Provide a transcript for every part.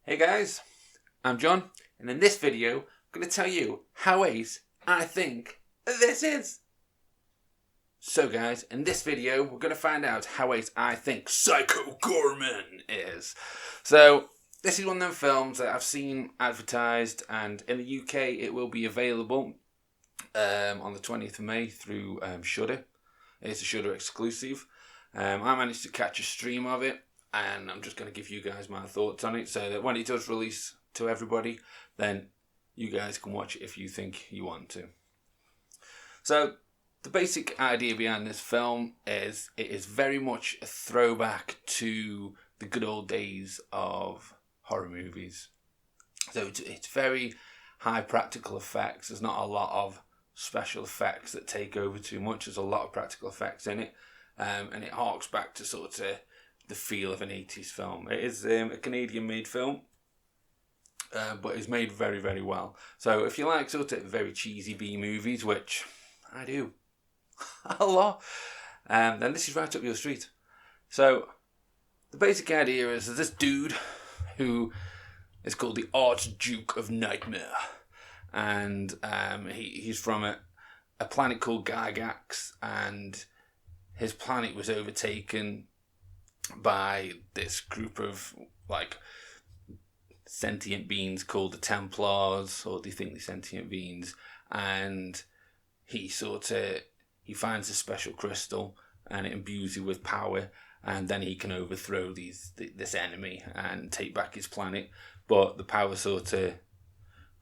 Hey guys, I'm John, and in this video, I'm going to tell you how ace I think this is. So guys, in this video, we're going to find out how ace I think Psycho Goreman is. So, this is one of them films that I've seen advertised, and in the UK it will be available on the 20th of May through Shudder. It's a Shudder exclusive. I managed to catch a stream of it, and I'm just going to give you guys my thoughts on it so that when it does release to everybody, then you guys can watch it if you think you want to. So, the basic idea behind this film is it is very much a throwback to the good old days of horror movies. So it's very high practical effects. There's not a lot of special effects that take over too much. There's a lot of practical effects in it. And it harks back to sort of the feel of an 80s film. It is a Canadian-made film, but it's made very, very well. So if you like sort of very cheesy B-movies, which I do a lot, then this is right up your street. So the basic idea is that this dude who is called the Archduke of Nightmare, and he's from a planet called Gygax, and his planet was overtaken by this group of like sentient beings called the Templars, or they think they're sentient beings, and he finds a special crystal and it imbues him with power, and then he can overthrow this enemy and take back his planet. But the power sort of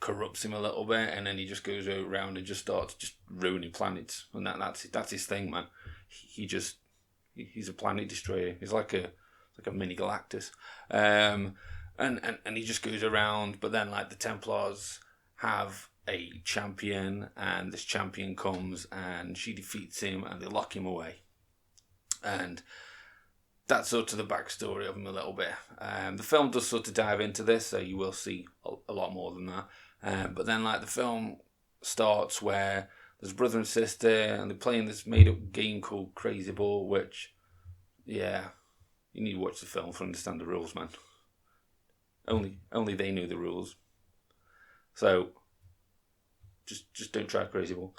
corrupts him a little bit, and then he just goes around and just starts just ruining planets, and that's his thing, man. He's a planet destroyer. He's like a mini Galactus, and he just goes around. But then like the Templars have a champion, and this champion comes and she defeats him, and they lock him away, and that's sort of the backstory of him a little bit. The film does sort of dive into this, so you will see a lot more than that. But then like the film starts where there's a brother and sister, and they're playing this made-up game called Crazy Ball, which, yeah, you need to watch the film to understand the rules, man. Only they knew the rules. So, just don't try Crazy Ball.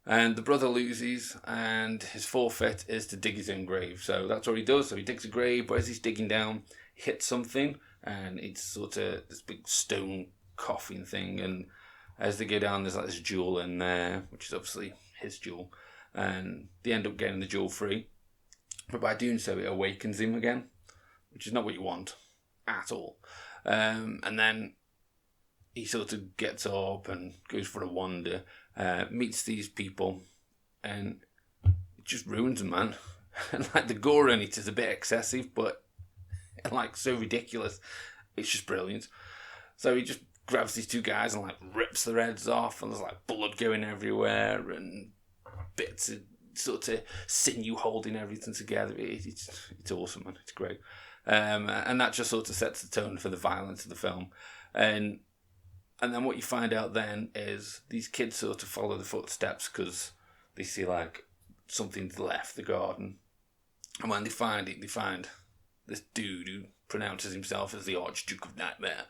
And the brother loses, and his forfeit is to dig his own grave. So that's what he does. So he digs a grave, but as he's digging down, he hits something, and it's sort of this big stone coffin thing, and as they go down, there's like this jewel in there, which is obviously his jewel, and they end up getting the jewel free. But by doing so, it awakens him again, which is not what you want at all. And then he sort of gets up and goes for a wander, meets these people, and it just ruins him, man. And like the gore in it is a bit excessive, but like so ridiculous. It's just brilliant. So he just grabs these two guys and like rips their heads off, and there's like blood going everywhere and bits of sort of sinew holding everything together. It's awesome, man. It's great. And that just sort of sets the tone for the violence of the film. And then what you find out then is these kids sort of follow the footsteps because they see like something's left the garden. And when they find it, they find this dude who pronounces himself as the Archduke of Nightmare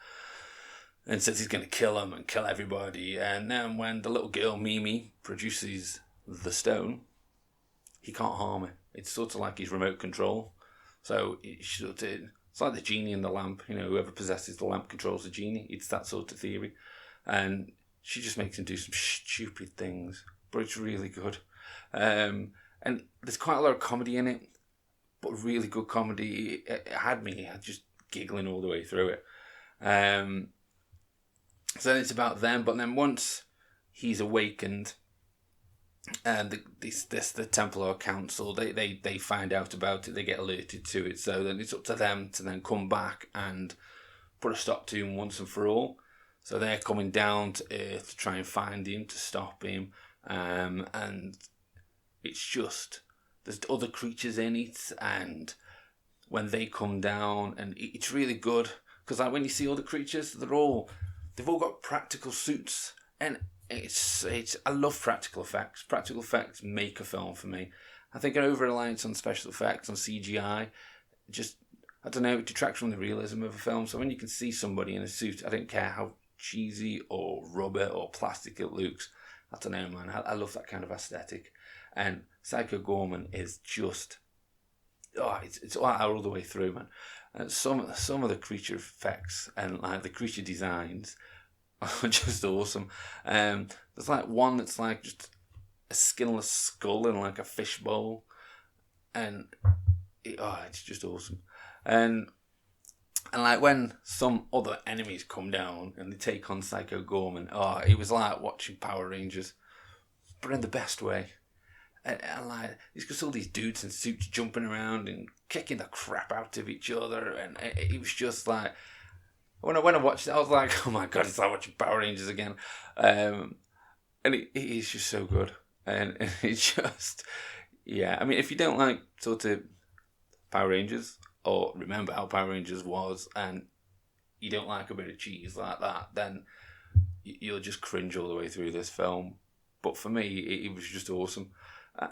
and says he's going to kill him and kill everybody. And then when the little girl, Mimi, produces the stone, he can't harm her. It's sort of like his remote control. So it's like the genie in the lamp. You know, whoever possesses the lamp controls the genie. It's that sort of theory. And she just makes him do some stupid things. But it's really good. And there's quite a lot of comedy in it. But really good comedy. It had me just giggling all the way through it. So then it's about them, but then once he's awakened, and the Templar Council, they find out about it, they get alerted to it, so then it's up to them to then come back and put a stop to him once and for all. So they're coming down to Earth to try and find him, to stop him, and it's just, there's other creatures in it, and when they come down, and it's really good, because like when you see other creatures, they've all got practical suits, and it's I love practical effects. Practical effects make a film for me. I think an over-reliance on special effects, on CGI, just I don't know, it detracts from the realism of a film. So when you can see somebody in a suit, I don't care how cheesy or rubber or plastic it looks. I don't know, man. I love that kind of aesthetic. And Psycho Goreman is just, it's all the way through, man. And some of the creature effects and like the creature designs are just awesome. There's like one that's like just a skinless skull in like a fishbowl, and it's just awesome. And like when some other enemies come down and they take on Psycho Goreman, it was like watching Power Rangers, but in the best way. And like, he's got all these dudes in suits jumping around and kicking the crap out of each other, and it was just like, when I watched it, I was like, oh my god, it's like watching Power Rangers again. And it is just so good, and it's just, yeah. I mean, if you don't like sort of Power Rangers, or remember how Power Rangers was, and you don't like a bit of cheese like that, then you'll just cringe all the way through this film. But for me, it was just awesome.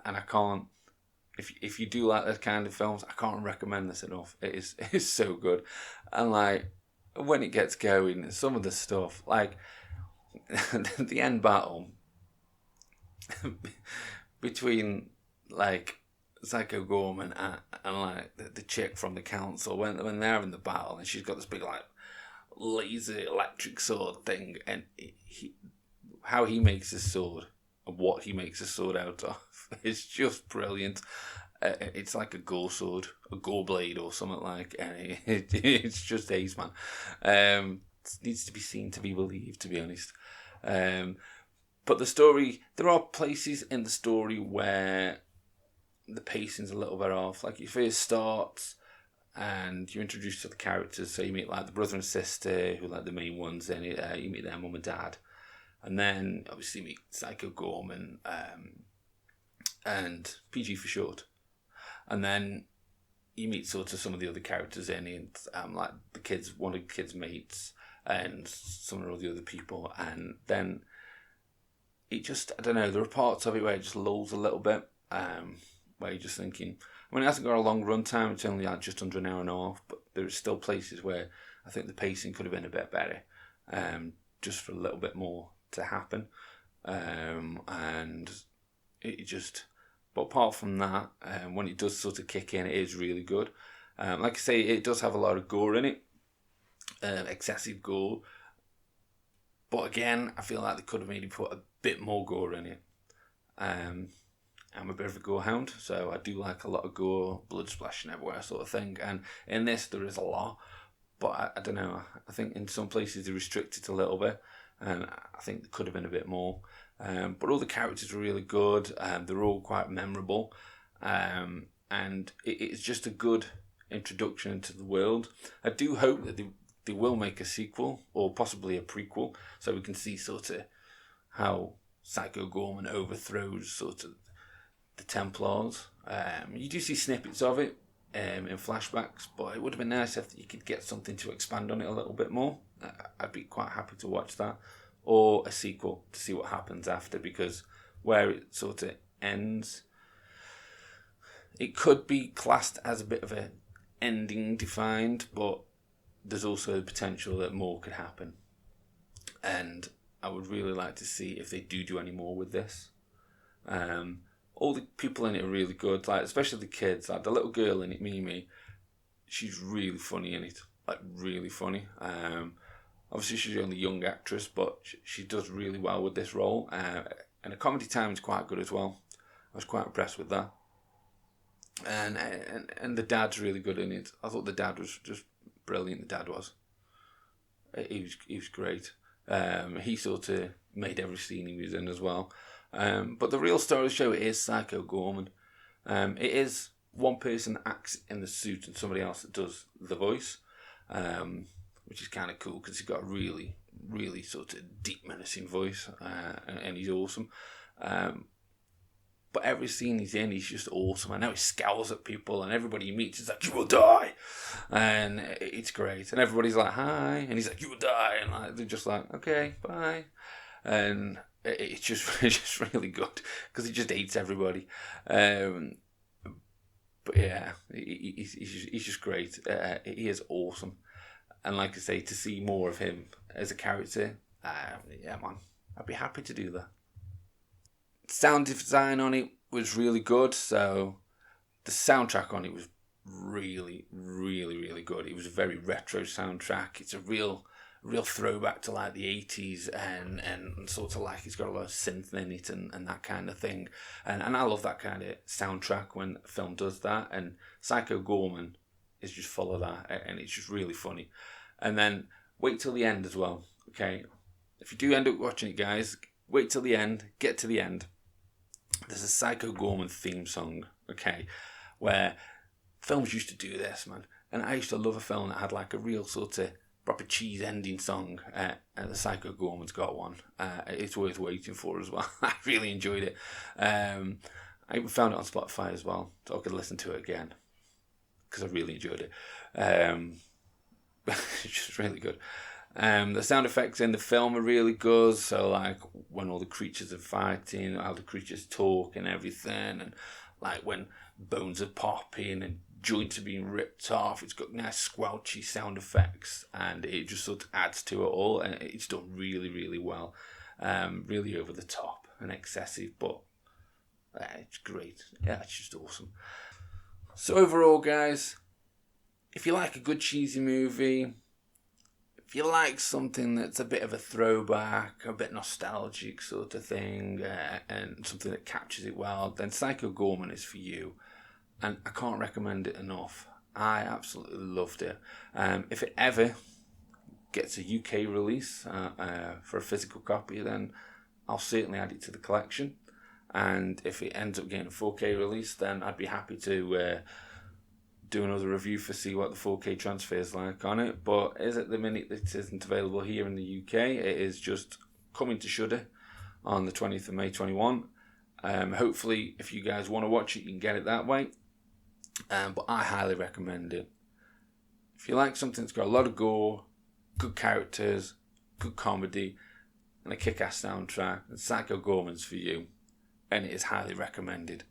And I can't, if you do like this kind of films, I can't recommend this enough. It is so good. And like, when it gets going, some of the stuff, like the end battle between like Psycho Goreman and like the chick from the council, when they're in the battle, and she's got this big like laser electric sword thing, and how he makes his sword and what he makes his sword out of is just brilliant. It's like a gore sword, a gore blade or something like, and it's just ace, man. It needs to be seen to be believed, to be honest. But the story, there are places in the story where the pacing's a little bit off. Like, it first starts and you're introduced to the characters, so you meet like the brother and sister, who are like the main ones, and you meet their mum and dad. And then, obviously, you meet Psycho Goreman, and PG for short. And then you meet sort of some of the other characters in it, like the kids, one of the kids' mates, and some of the other people. And then it just, I don't know, there are parts of it where it just lulls a little bit, where you're just thinking, I mean, it hasn't got a long run time, it's only like just under an hour and a half, but there are still places where I think the pacing could have been a bit better, just for a little bit more to happen. And it just, but apart from that, when it does sort of kick in, it is really good. Like I say, it does have a lot of gore in it, excessive gore, but again, I feel like they could have maybe put a bit more gore in it. I'm a bit of a gore hound, so I do like a lot of gore, blood splashing everywhere sort of thing, and in this there is a lot, but I don't know, I think in some places they restrict it a little bit, and I think there could have been a bit more. But all the characters are really good, they're all quite memorable, and it's just a good introduction into the world. I do hope that they will make a sequel, or possibly a prequel, so we can see sort of how Psycho Goreman overthrows sort of the Templars. You do see snippets of it in flashbacks, but it would have been nice if you could get something to expand on it a little bit more. I'd be quite happy to watch that, or a sequel to see what happens after, because where it sort of ends, it could be classed as a bit of a ending defined, but there's also the potential that more could happen, and I would really like to see if they do any more with this. All the people in it are really good, like especially the kids. Like the little girl in it, Mimi, she's really funny in it, like really funny. Obviously she's only a young actress, but she does really well with this role. And the comedy time is quite good as well. I was quite impressed with that. And the dad's really good in it. I thought the dad was just brilliant. The dad was. He was great. He sort of made every scene he was in as well. But the real star of the show is Psycho Goreman. It is one person that acts in the suit and somebody else that does the voice, which is kind of cool because he's got a really, really sort of deep, menacing voice, and he's awesome. But every scene he's in, he's just awesome. I know he scowls at people, and everybody he meets is like, "You will die," and it's great. And everybody's like, "Hi," and he's like, "You will die," and like, they're just like, "Okay, bye," and it's just really good because he just hates everybody. But But yeah, he's just great. He is awesome. And like I say, to see more of him as a character, yeah, man, I'd be happy to do that. Sound design on it was really good. So the soundtrack on it was really, really, really good. It was a very retro soundtrack. It's a real throwback to like the 80s and sort of like it's got a lot of synth in it and that kind of thing. And I love that kind of soundtrack when a film does that. And Psycho Goreman is just full of that, and it's just really funny. And then wait till the end as well. Okay, if you do end up watching it, guys, wait till the end. Get to the end. There's a Psycho Goreman theme song. Okay, where films used to do this, man. And I used to love a film that had like a real sort of proper cheese ending song. And the Psycho Goreman's got one. It's worth waiting for as well. I really enjoyed it. I even found it on Spotify as well, so I could listen to it again because I really enjoyed it. It's just really good. The sound effects in the film are really good. So like when all the creatures are fighting, how the creatures talk and everything, and like when bones are popping and joints are being ripped off, it's got nice squelchy sound effects, and it just sort of adds to it all. And it's done really, really well. Really over the top and excessive, but it's great. Yeah, it's just awesome. So overall, guys, if you like a good cheesy movie, if you like something that's a bit of a throwback, a bit nostalgic sort of thing, and something that captures it well, then Psycho Goreman is for you. And I can't recommend it enough. I absolutely loved it. If it ever gets a UK release for a physical copy, then I'll certainly add it to the collection. And if it ends up getting a 4K release, then I'd be happy to do another review for see what the 4K transfer is like on it. But as at the minute it isn't available here in the UK, it is just coming to Shudder on the 20th of May 21. Hopefully if you guys want to watch it, you can get it that way. But I highly recommend it. If you like something that's got a lot of gore, good characters, good comedy, and a kick-ass soundtrack, then Psycho Goreman's for you. And it is highly recommended.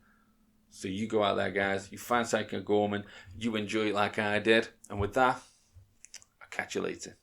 So you go out there, guys, you find Psycho Goreman, you enjoy it like I did, and with that, I'll catch you later.